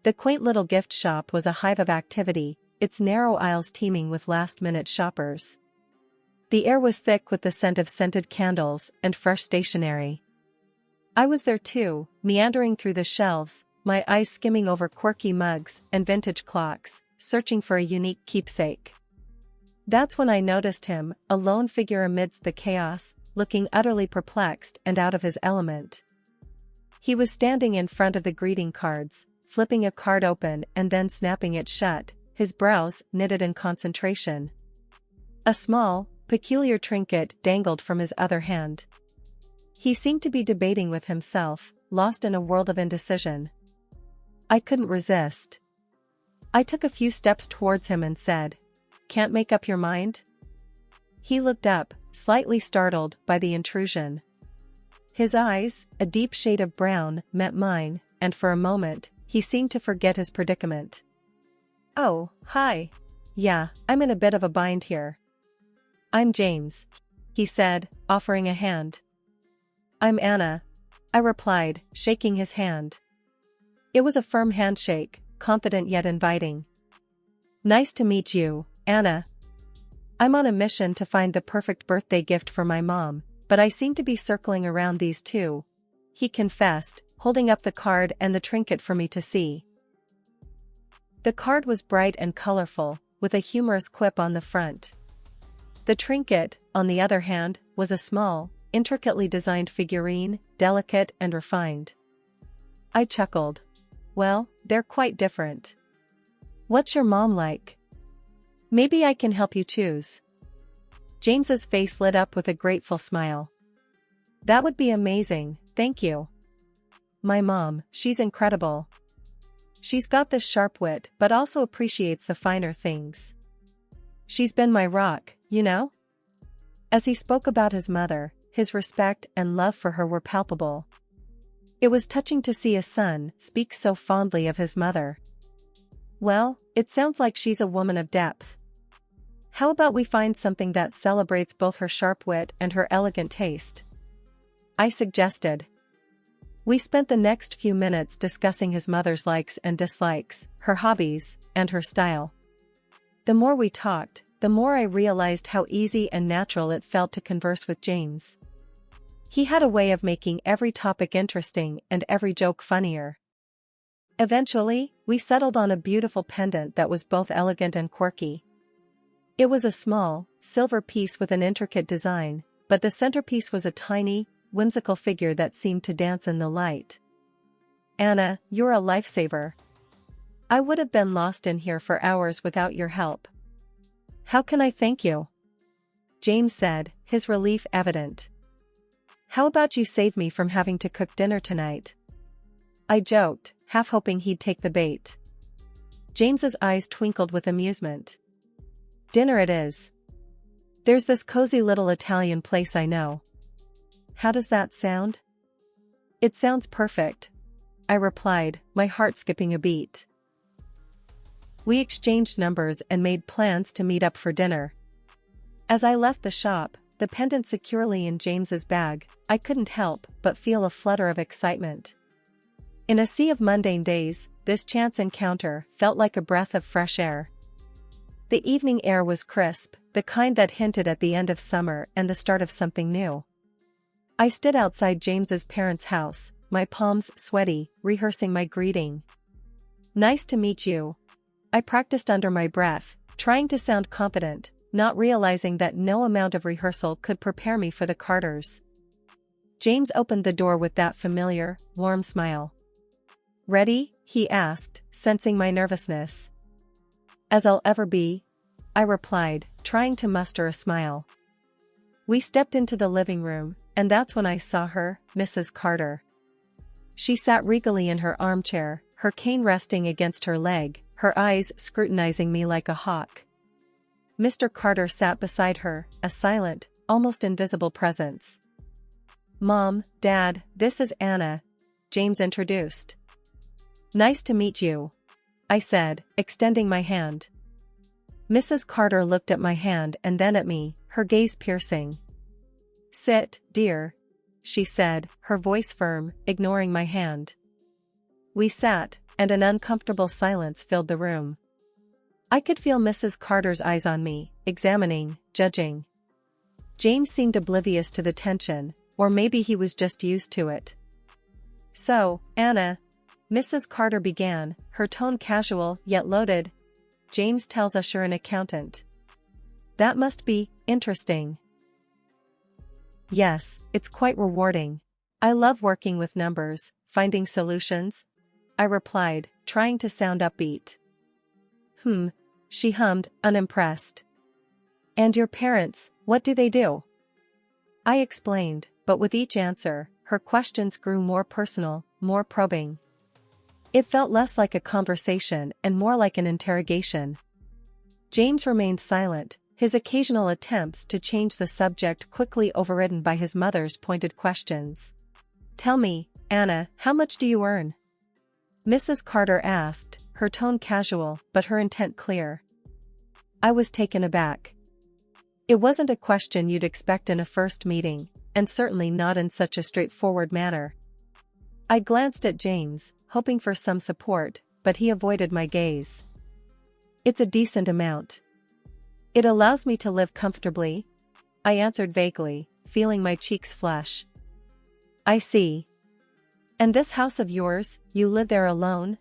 The quaint little gift shop was a hive of activity, its narrow aisles teeming with last-minute shoppers. The air was thick with the scent of scented candles and fresh stationery. I was there too, meandering through the shelves, my eyes skimming over quirky mugs and vintage clocks, searching for a unique keepsake. That's when I noticed him, a lone figure amidst the chaos, looking utterly perplexed and out of his element. He was standing in front of the greeting cards, flipping a card open and then snapping it shut, his brows knitted in concentration. A small, peculiar trinket dangled from his other hand. He seemed to be debating with himself, lost in a world of indecision. I couldn't resist. I took a few steps towards him and said, "Can't make up your mind?" He looked up, slightly startled by the intrusion. His eyes, a deep shade of brown, met mine, and for a moment, he seemed to forget his predicament. "Oh, hi. Yeah, I'm in a bit of a bind here." "I'm James," he said, offering a hand. "I'm Anna," I replied, shaking his hand. It was a firm handshake, confident yet inviting. "Nice to meet you, Anna. I'm on a mission to find the perfect birthday gift for my mom, but I seem to be circling around these two," he confessed, holding up the card and the trinket for me to see. The card was bright and colorful, with a humorous quip on the front. The trinket, on the other hand, was a small, intricately designed figurine, delicate and refined. I chuckled. Well, they're quite different. "What's your mom like? Maybe I can help you choose." James's face lit up with a grateful smile. "That would be amazing, thank you." "My mom, she's incredible. She's got this sharp wit but also appreciates the finer things. She's been my rock, you know?" As he spoke about his mother, his respect and love for her were palpable. It was touching to see a son speak so fondly of his mother. "Well, it sounds like she's a woman of depth. How about we find something that celebrates both her sharp wit and her elegant taste?" I suggested. We spent the next few minutes discussing his mother's likes and dislikes, her hobbies, and her style. The more we talked, the more I realized how easy and natural it felt to converse with James. He had a way of making every topic interesting and every joke funnier. Eventually, we settled on a beautiful pendant that was both elegant and quirky. It was a small, silver piece with an intricate design, but the centerpiece was a tiny, whimsical figure that seemed to dance in the light. "Anna, you're a lifesaver. I would have been lost in here for hours without your help." "How can I thank you?" James said, his relief evident. "How about you save me from having to cook dinner tonight?" I joked, half hoping he'd take the bait. James's eyes twinkled with amusement. "Dinner it is. There's this cozy little Italian place I know." "How does that sound?" "It sounds perfect," I replied, my heart skipping a beat. We exchanged numbers and made plans to meet up for dinner. As I left the shop, the pendant securely in James's bag, I couldn't help but feel a flutter of excitement. In a sea of mundane days, this chance encounter felt like a breath of fresh air. The evening air was crisp, the kind that hinted at the end of summer and the start of something new. I stood outside James's parents' house, my palms sweaty, rehearsing my greeting. "Nice to meet you." I practiced under my breath, trying to sound confident, not realizing that no amount of rehearsal could prepare me for the Carters. James opened the door with that familiar, warm smile. "Ready?" he asked, sensing my nervousness. "As I'll ever be," I replied, trying to muster a smile. We stepped into the living room, and that's when I saw her, Mrs. Carter. She sat regally in her armchair, her cane resting against her leg, her eyes scrutinizing me like a hawk. Mr. Carter sat beside her, a silent, almost invisible presence. "Mom, Dad, this is Anna," James introduced. "Nice to meet you," I said, extending my hand. Mrs. Carter looked at my hand and then at me, her gaze piercing. "Sit, dear," she said, her voice firm, ignoring my hand. We sat, and an uncomfortable silence filled the room. I could feel Mrs. Carter's eyes on me, examining, judging. James seemed oblivious to the tension, or maybe he was just used to it. "So, Anna," Mrs. Carter began, her tone casual yet loaded. "James tells us you're an accountant. That must be interesting." "Yes, it's quite rewarding. I love working with numbers, finding solutions," I replied, trying to sound upbeat. She hummed, unimpressed. "And your parents, what do they do?" I explained, but with each answer, her questions grew more personal, more probing. It felt less like a conversation and more like an interrogation. James remained silent, his occasional attempts to change the subject quickly overridden by his mother's pointed questions. "Tell me, Anna, how much do you earn?" Mrs. Carter asked, her tone casual but her intent clear. I was taken aback. It wasn't a question you'd expect in a first meeting, and certainly not in such a straightforward manner. I glanced at James, hoping for some support, but he avoided my gaze. "It's a decent amount. It allows me to live comfortably," I answered vaguely, feeling my cheeks flush. "I see. And this house of yours, you live there alone?"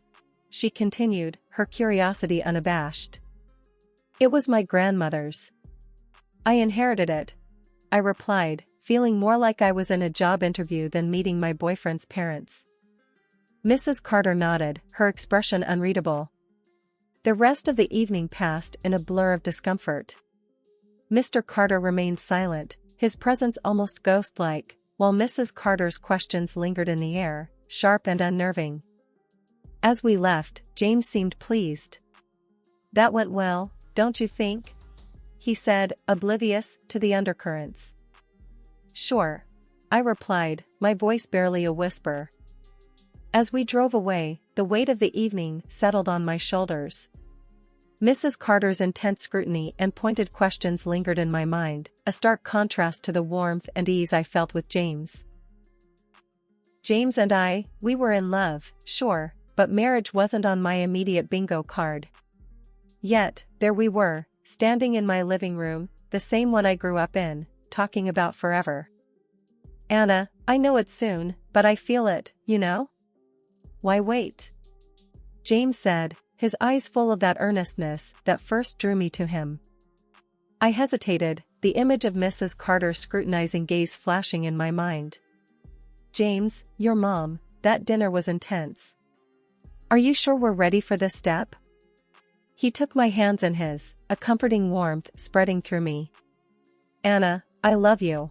she continued, her curiosity unabashed. "It was my grandmother's. I inherited it," I replied, feeling more like I was in a job interview than meeting my boyfriend's parents. Mrs. Carter nodded, her expression unreadable. The rest of the evening passed in a blur of discomfort. Mr. Carter remained silent, his presence almost ghost-like, while Mrs. Carter's questions lingered in the air, sharp and unnerving. As we left, James seemed pleased. "That went well, don't you think?" he said, oblivious to the undercurrents. "Sure," I replied, my voice barely a whisper. As we drove away, the weight of the evening settled on my shoulders. Mrs. Carter's intense scrutiny and pointed questions lingered in my mind, a stark contrast to the warmth and ease I felt with James. James and we were in love, sure, but marriage wasn't on my immediate bingo card. Yet, there we were, standing in my living room, the same one I grew up in, talking about forever. "Anna, I know it's soon, but I feel it, you know?" "Why wait?" James said, his eyes full of that earnestness that first drew me to him. I hesitated, the image of Mrs. Carter's scrutinizing gaze flashing in my mind. "James, your mom, that dinner was intense. Are you sure we're ready for this step?" He took my hands in his, a comforting warmth spreading through me. "Anna, I love you.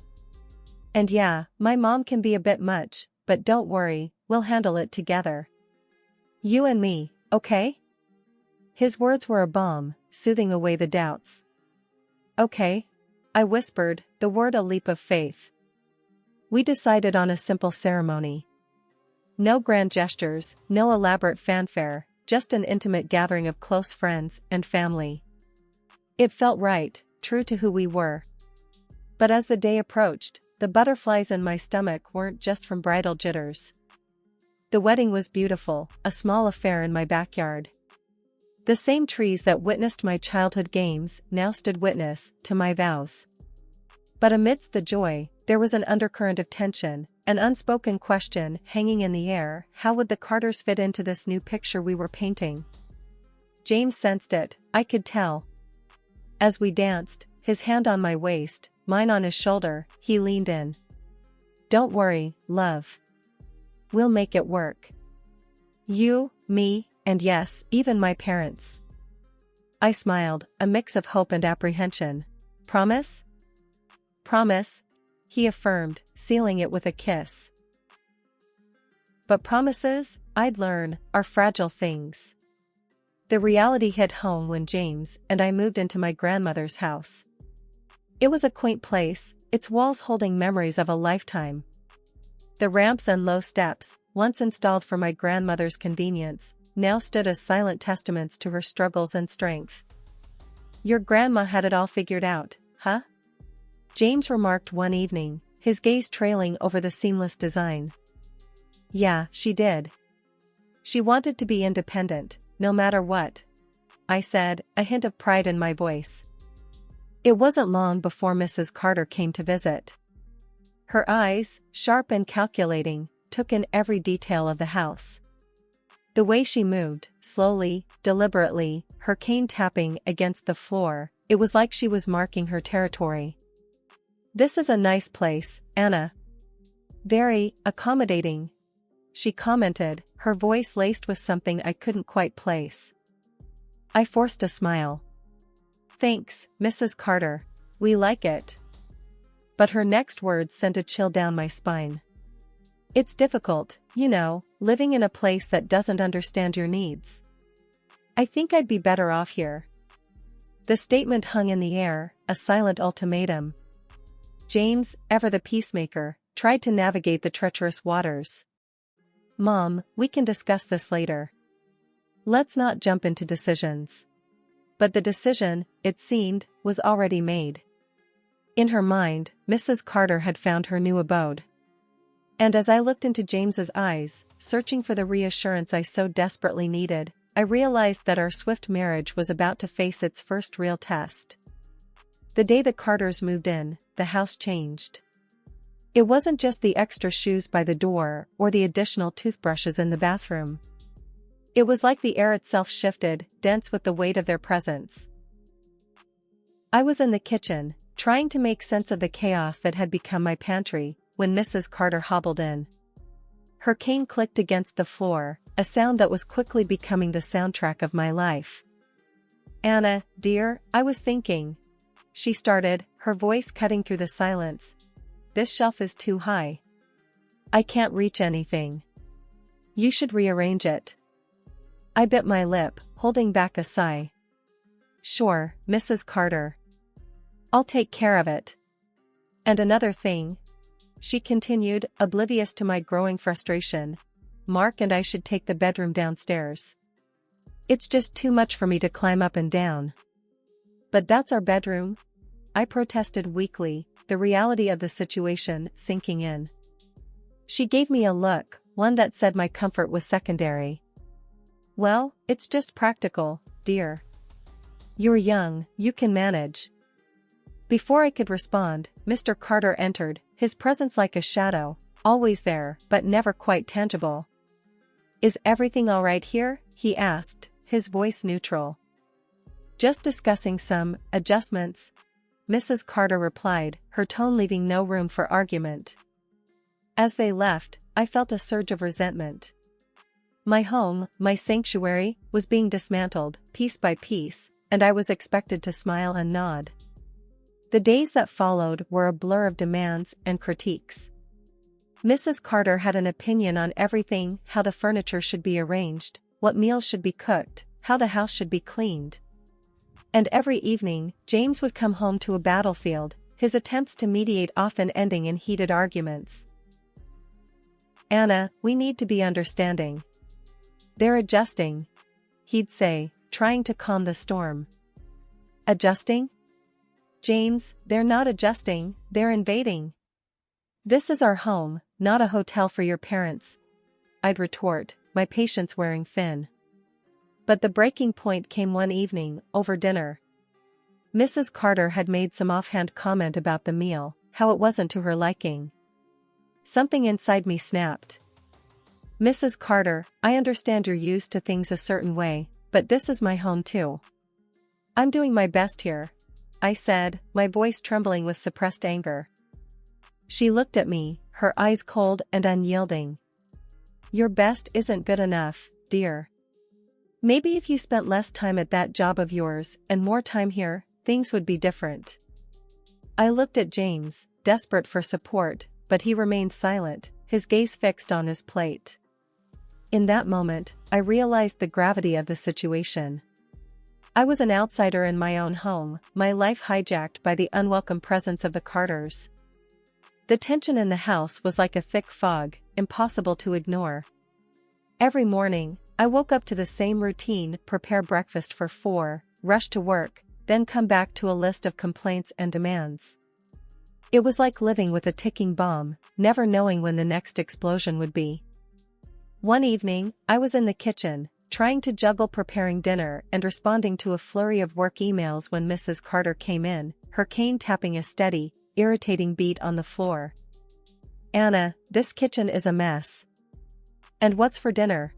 And yeah, my mom can be a bit much, but don't worry, we'll handle it together. You and me, okay?" His words were a balm, soothing away the doubts. "Okay," I whispered, the word a leap of faith. We decided on a simple ceremony. No grand gestures, no elaborate fanfare, just an intimate gathering of close friends and family. It felt right, true to who we were. But as the day approached, the butterflies in my stomach weren't just from bridal jitters. The wedding was beautiful, a small affair in my backyard. The same trees that witnessed my childhood games now stood witness to my vows. But amidst the joy, there was an undercurrent of tension, an unspoken question hanging in the air: how would the Carters fit into this new picture we were painting? James sensed it, I could tell. As we danced, his hand on my waist, mine on his shoulder, he leaned in. "Don't worry, love. We'll make it work. You, me, and yes, even my parents." I smiled, a mix of hope and apprehension. "Promise?" "Promise," he affirmed, sealing it with a kiss. But promises, I'd learn, are fragile things. The reality hit home when James and I moved into my grandmother's house. It was a quaint place, its walls holding memories of a lifetime. The ramps and low steps, once installed for my grandmother's convenience, now stood as silent testaments to her struggles and strength. "Your grandma had it all figured out, huh?" James remarked one evening, his gaze trailing over the seamless design. "Yeah, she did. She wanted to be independent, no matter what, I said, a hint of pride in my voice. It wasn't long before Mrs. Carter came to visit. Her eyes, sharp and calculating, took in every detail of the house. The way she moved, slowly, deliberately, her cane tapping against the floor, it was like she was marking her territory. "This is a nice place, Anna." "Very accommodating," she commented, her voice laced with something I couldn't quite place. I forced a smile. "Thanks, Mrs. Carter. We like it." But her next words sent a chill down my spine. "It's difficult, you know, living in a place that doesn't understand your needs. I think I'd be better off here." The statement hung in the air, a silent ultimatum. James, ever the peacemaker, tried to navigate the treacherous waters. "Mom, we can discuss this later. Let's not jump into decisions." But the decision, it seemed, was already made. In her mind, Mrs. Carter had found her new abode. And as I looked into James's eyes, searching for the reassurance I so desperately needed, I realized that our swift marriage was about to face its first real test. The day the Carters moved in, the house changed. It wasn't just the extra shoes by the door or the additional toothbrushes in the bathroom. It was like the air itself shifted, dense with the weight of their presence. I was in the kitchen, trying to make sense of the chaos that had become my pantry, when Mrs. Carter hobbled in. Her cane clicked against the floor, a sound that was quickly becoming the soundtrack of my life. "Anna, dear, I was thinking," she started, her voice cutting through the silence. "This shelf is too high. I can't reach anything. You should rearrange it." I bit my lip, holding back a sigh. "Sure, Mrs. Carter. I'll take care of it. And another thing," she continued, oblivious to my growing frustration, "Mark and I should take the bedroom downstairs. It's just too much for me to climb up and down." "But that's our bedroom," I protested weakly, the reality of the situation sinking in. She gave me a look, one that said my comfort was secondary. "Well, it's just practical, dear. You're young, you can manage." Before I could respond, Mr. Carter entered, his presence like a shadow, always there, but never quite tangible. "Is everything all right here?" he asked, his voice neutral. "Just discussing some adjustments," Mrs. Carter replied, her tone leaving no room for argument. As they left, I felt a surge of resentment. My home, my sanctuary, was being dismantled, piece by piece, and I was expected to smile and nod. The days that followed were a blur of demands and critiques. Mrs. Carter had an opinion on everything: how the furniture should be arranged, what meals should be cooked, how the house should be cleaned. And every evening, James would come home to a battlefield, his attempts to mediate often ending in heated arguments. "Anna, we need to be understanding. They're adjusting," he'd say, trying to calm the storm. "Adjusting? James, they're not adjusting, they're invading. This is our home, not a hotel for your parents," I'd retort, my patience wearing thin. But the breaking point came one evening, over dinner. Mrs. Carter had made some offhand comment about the meal, how it wasn't to her liking. Something inside me snapped. "Mrs. Carter, I understand you're used to things a certain way, but this is my home too. I'm doing my best here," I said, my voice trembling with suppressed anger. She looked at me, her eyes cold and unyielding. "Your best isn't good enough, dear. Maybe if you spent less time at that job of yours and more time here, things would be different." I looked at James, desperate for support, but he remained silent, his gaze fixed on his plate. In that moment, I realized the gravity of the situation. I was an outsider in my own home, my life hijacked by the unwelcome presence of the Carters. The tension in the house was like a thick fog, impossible to ignore. Every morning, I woke up to the same routine: prepare breakfast for 4, rush to work, then come back to a list of complaints and demands. It was like living with a ticking bomb, never knowing when the next explosion would be. One evening, I was in the kitchen, trying to juggle preparing dinner and responding to a flurry of work emails when Mrs. Carter came in, her cane tapping a steady, irritating beat on the floor. "Anna, this kitchen is a mess. And what's for dinner?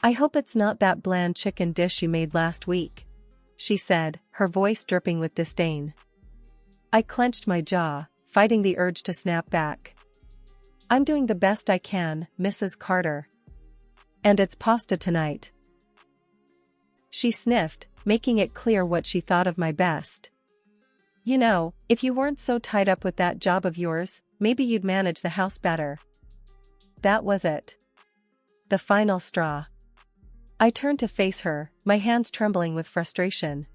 I hope it's not that bland chicken dish you made last week," she said, her voice dripping with disdain. I clenched my jaw, fighting the urge to snap back. "I'm doing the best I can, Mrs. Carter. And it's pasta tonight." She sniffed, making it clear what she thought of my best. "You know, if you weren't so tied up with that job of yours, maybe you'd manage the house better." That was it. The final straw. I turned to face her, my hands trembling with frustration.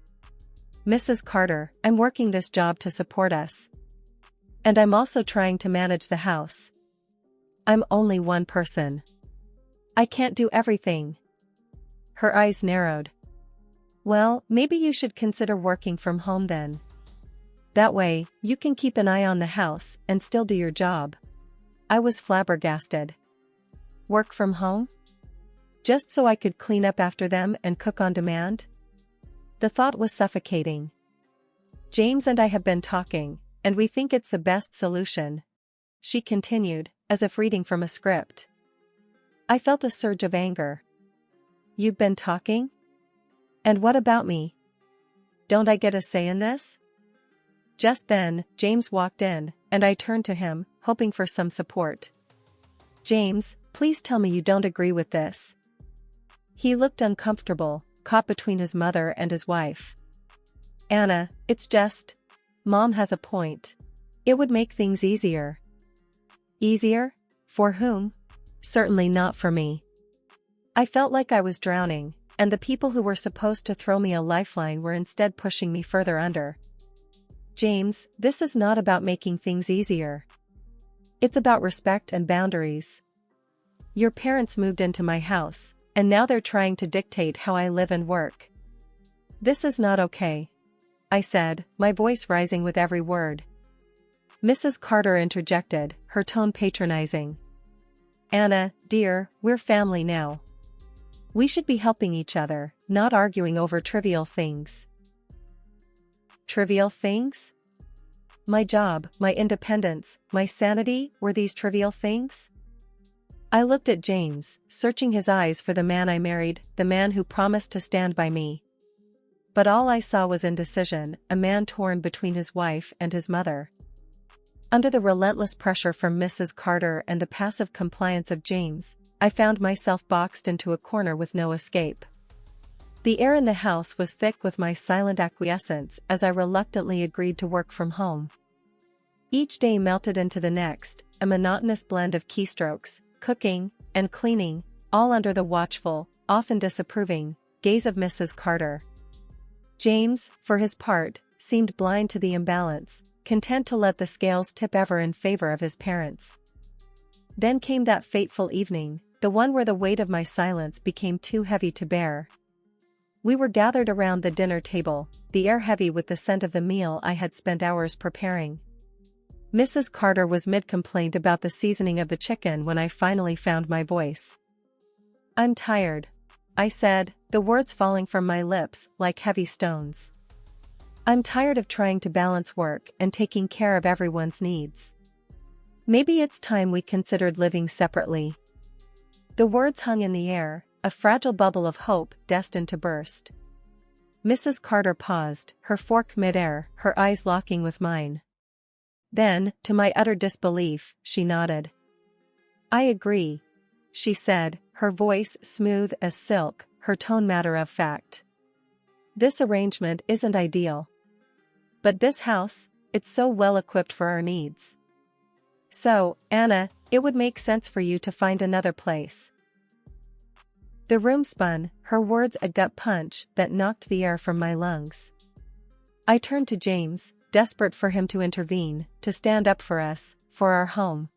"Mrs. Carter, I'm working this job to support us. And I'm also trying to manage the house. I'm only one person. I can't do everything." Her eyes narrowed. "Well, maybe you should consider working from home then. That way, you can keep an eye on the house and still do your job." I was flabbergasted. Work from home? Just so I could clean up after them and cook on demand? The thought was suffocating. "James and I have been talking, and we think it's the best solution," she continued, as if reading from a script. I felt a surge of anger. "You've been talking? And what about me? Don't I get a say in this?" Just then, James walked in, and I turned to him, hoping for some support. "James, please tell me you don't agree with this." He looked uncomfortable, caught between his mother and his wife. "Anna, it's just... Mom has a point. It would make things easier." "Easier? For whom? Certainly not for me." I felt like I was drowning, and the people who were supposed to throw me a lifeline were instead pushing me further under. "James, this is not about making things easier. It's about respect and boundaries. Your parents moved into my house, and now they're trying to dictate how I live and work. This is not okay," I said, my voice rising with every word. Mrs. Carter interjected, her tone patronizing. "Anna, dear, we're family now. We should be helping each other, not arguing over trivial things." Trivial things? My job, my independence, my sanity, were these trivial things? I looked at James, searching his eyes for the man I married, the man who promised to stand by me. But all I saw was indecision, a man torn between his wife and his mother. Under the relentless pressure from Mrs. Carter and the passive compliance of James, I found myself boxed into a corner with no escape. The air in the house was thick with my silent acquiescence as I reluctantly agreed to work from home. Each day melted into the next, a monotonous blend of keystrokes, cooking, and cleaning, all under the watchful, often disapproving, gaze of Mrs. Carter. James, for his part, seemed blind to the imbalance, content to let the scales tip ever in favor of his parents. Then came that fateful evening, the one where the weight of my silence became too heavy to bear. We were gathered around the dinner table, the air heavy with the scent of the meal I had spent hours preparing. Mrs. Carter was mid-complaint about the seasoning of the chicken when I finally found my voice. "I'm tired," I said, the words falling from my lips like heavy stones. "I'm tired of trying to balance work and taking care of everyone's needs. Maybe it's time we considered living separately." The words hung in the air, a fragile bubble of hope destined to burst. Mrs. Carter paused, her fork mid-air, her eyes locking with mine. Then, to my utter disbelief, she nodded. "I agree," she said, her voice smooth as silk, her tone matter of fact. "This arrangement isn't ideal. But this house, it's so well equipped for our needs. So, Anna, it would make sense for you to find another place." The room spun, her words a gut punch that knocked the air from my lungs. I turned to James, desperate for him to intervene, to stand up for us, for our home.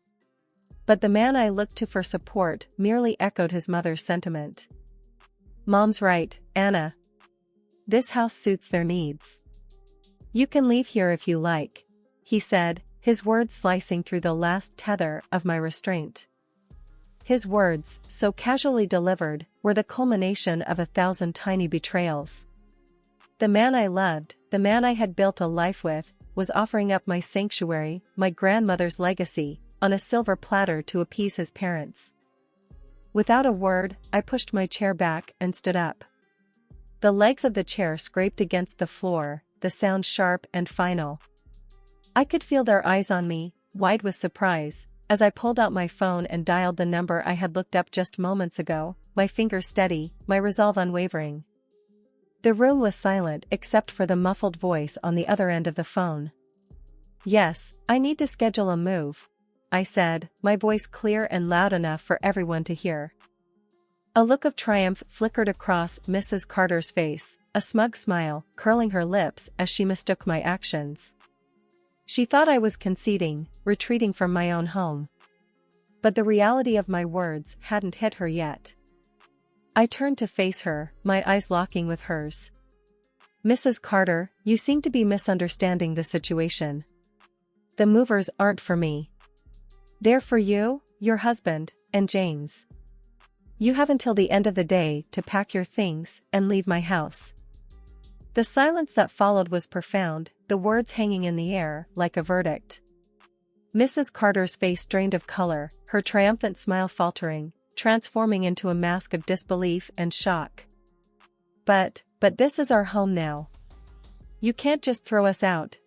But the man I looked to for support merely echoed his mother's sentiment. "Mom's right, Anna. This house suits their needs. You can leave here if you like," he said, his words slicing through the last tether of my restraint. His words, so casually delivered, were the culmination of 1,000 tiny betrayals. The man I loved, the man I had built a life with, was offering up my sanctuary, my grandmother's legacy, on a silver platter to appease his parents. Without a word, I pushed my chair back and stood up. The legs of the chair scraped against the floor, the sound sharp and final. I could feel their eyes on me, wide with surprise, as I pulled out my phone and dialed the number I had looked up just moments ago, my fingers steady, my resolve unwavering. The room was silent except for the muffled voice on the other end of the phone. "Yes, I need to schedule a move," I said, my voice clear and loud enough for everyone to hear. A look of triumph flickered across Mrs. Carter's face, a smug smile curling her lips as she mistook my actions. She thought I was conceding, retreating from my own home. But the reality of my words hadn't hit her yet. I turned to face her, my eyes locking with hers. "Mrs. Carter, you seem to be misunderstanding the situation. The movers aren't for me. They're for you, your husband, and James. You have until the end of the day to pack your things and leave my house." The silence that followed was profound, the words hanging in the air like a verdict. Mrs. Carter's face drained of color, her triumphant smile faltering, transforming into a mask of disbelief and shock. But this is our home now. You can't just throw us out,"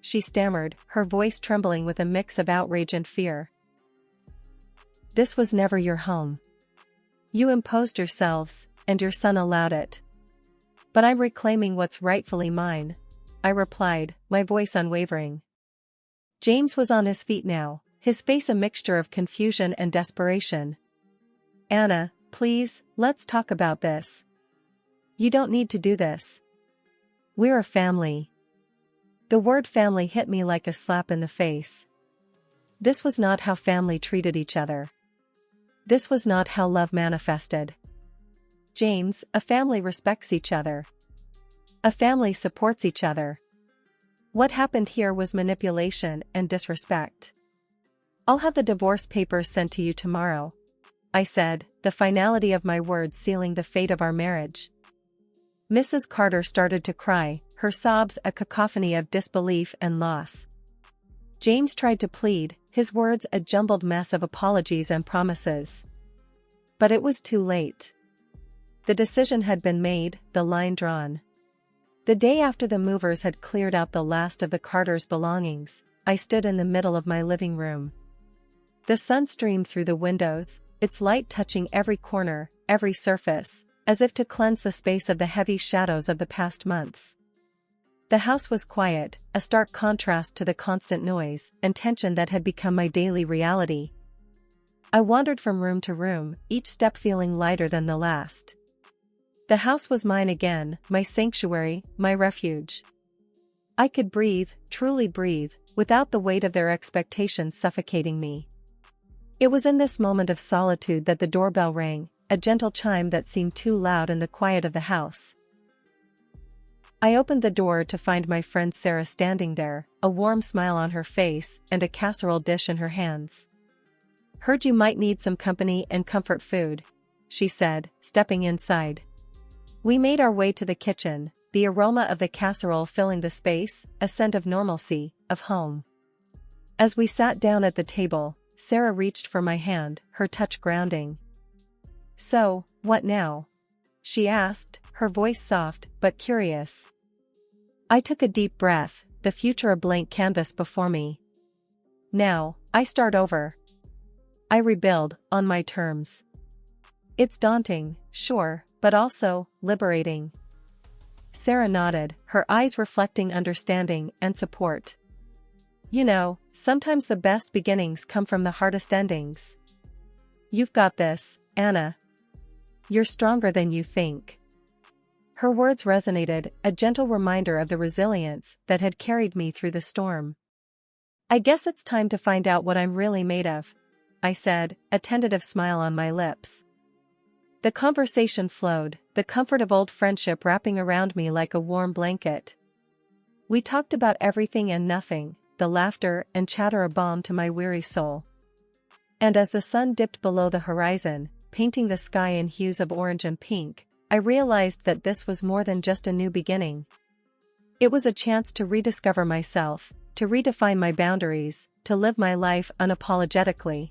she stammered, her voice trembling with a mix of outrage and fear. "This was never your home. You imposed yourselves, and your son allowed it. But I'm reclaiming what's rightfully mine," I replied, my voice unwavering. James was on his feet now, his face a mixture of confusion and desperation. "Anna, please, let's talk about this. You don't need to do this. We're a family." The word family hit me like a slap in the face. This was not how family treated each other. This was not how love manifested. "James, a family respects each other. A family supports each other. What happened here was manipulation and disrespect. I'll have the divorce papers sent to you tomorrow," I said, the finality of my words sealing the fate of our marriage. Mrs. Carter started to cry, her sobs a cacophony of disbelief and loss. James tried to plead, his words a jumbled mess of apologies and promises. But it was too late. The decision had been made, the line drawn. The day after the movers had cleared out the last of the Carters' belongings, I stood in the middle of my living room. The sun streamed through the windows, its light touching every corner, every surface, as if to cleanse the space of the heavy shadows of the past months. The house was quiet, a stark contrast to the constant noise and tension that had become my daily reality. I wandered from room to room, each step feeling lighter than the last. The house was mine again, my sanctuary, my refuge. I could breathe, truly breathe, without the weight of their expectations suffocating me. It was in this moment of solitude that the doorbell rang, a gentle chime that seemed too loud in the quiet of the house. I opened the door to find my friend Sarah standing there, a warm smile on her face and a casserole dish in her hands. "Heard you might need some company and comfort food," she said, stepping inside. We made our way to the kitchen, the aroma of the casserole filling the space, a scent of normalcy, of home. As we sat down at the table, Sarah reached for my hand, her touch grounding. "So, what now?" she asked, her voice soft but curious. I took a deep breath, the future a blank canvas before me. "Now, I start over. I rebuild, on my terms. It's daunting, sure, but also liberating." Sarah nodded, her eyes reflecting understanding and support. "You know, sometimes the best beginnings come from the hardest endings. You've got this, Anna. You're stronger than you think." Her words resonated, a gentle reminder of the resilience that had carried me through the storm. "I guess it's time to find out what I'm really made of," I said, a tentative smile on my lips. The conversation flowed, the comfort of old friendship wrapping around me like a warm blanket. We talked about everything and nothing, the laughter and chatter a balm to my weary soul. And as the sun dipped below the horizon, painting the sky in hues of orange and pink, I realized that this was more than just a new beginning. It was a chance to rediscover myself, to redefine my boundaries, to live my life unapologetically.